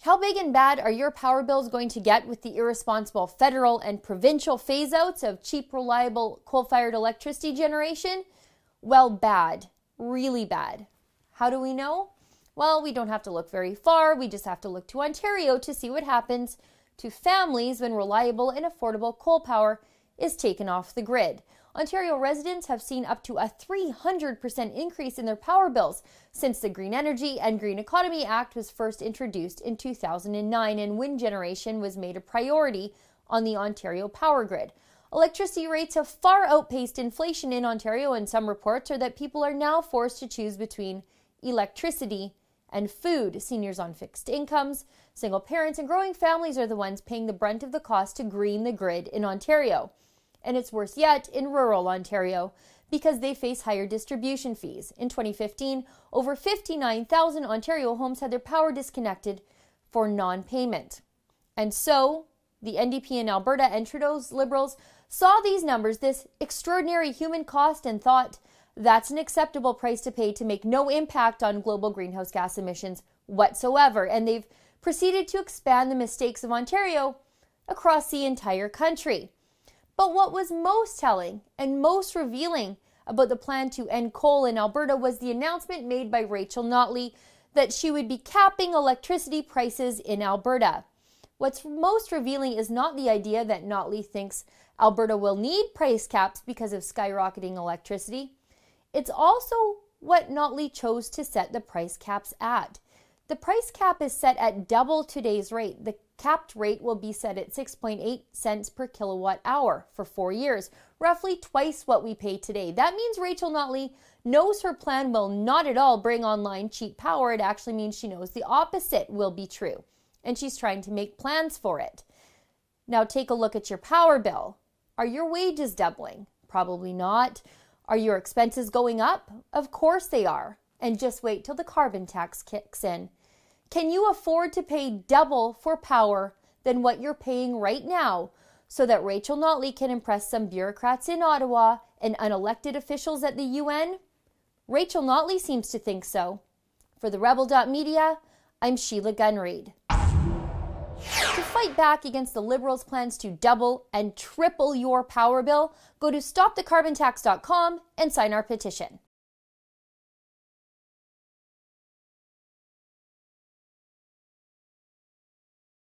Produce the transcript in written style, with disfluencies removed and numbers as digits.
How big and bad are your power bills going to get with the irresponsible federal and provincial phase-outs of cheap, reliable coal-fired electricity generation? Well, bad. Really bad. How do we know? Well, we don't have to look very far. We just have to look to Ontario to see what happens to families when reliable and affordable coal power is taken off the grid. Ontario residents have seen up to a 300% increase in their power bills since the Green Energy and Green Economy Act was first introduced in 2009 and wind generation was made a priority on the Ontario power grid. Electricity rates have far outpaced inflation in Ontario, and some reports are that people are now forced to choose between electricity and food. Seniors on fixed incomes, single parents, and growing families are the ones paying the brunt of the cost to green the grid in Ontario. And it's worse yet in rural Ontario because they face higher distribution fees. In 2015, over 59,000 Ontario homes had their power disconnected for non-payment. And so, the NDP in Alberta and Trudeau's Liberals saw these numbers, this extraordinary human cost, and thought that's an acceptable price to pay to make no impact on global greenhouse gas emissions whatsoever. And they've proceeded to expand the mistakes of Ontario across the entire country. But what was most telling and most revealing about the plan to end coal in Alberta was the announcement made by Rachel Notley that she would be capping electricity prices in Alberta. What's most revealing is not the idea that Notley thinks Alberta will need price caps because of skyrocketing electricity. It's also what Notley chose to set the price caps at. The price cap is set at double today's rate. The capped rate will be set at 6.8 cents per kilowatt hour for 4 years, roughly twice what we pay today. That means Rachel Notley knows her plan will not at all bring online cheap power. It actually means she knows the opposite will be true, and she's trying to make plans for it. Now take a look at your power bill. Are your wages doubling? Probably not. Are your expenses going up? Of course they are. And just wait till the carbon tax kicks in. Can you afford to pay double for power than what you're paying right now so that Rachel Notley can impress some bureaucrats in Ottawa and unelected officials at the UN? Rachel Notley seems to think so. For the Rebel.media, I'm Sheila Gunreid. To fight back against the Liberals' plans to double and triple your power bill, go to stopthecarbontax.com and sign our petition.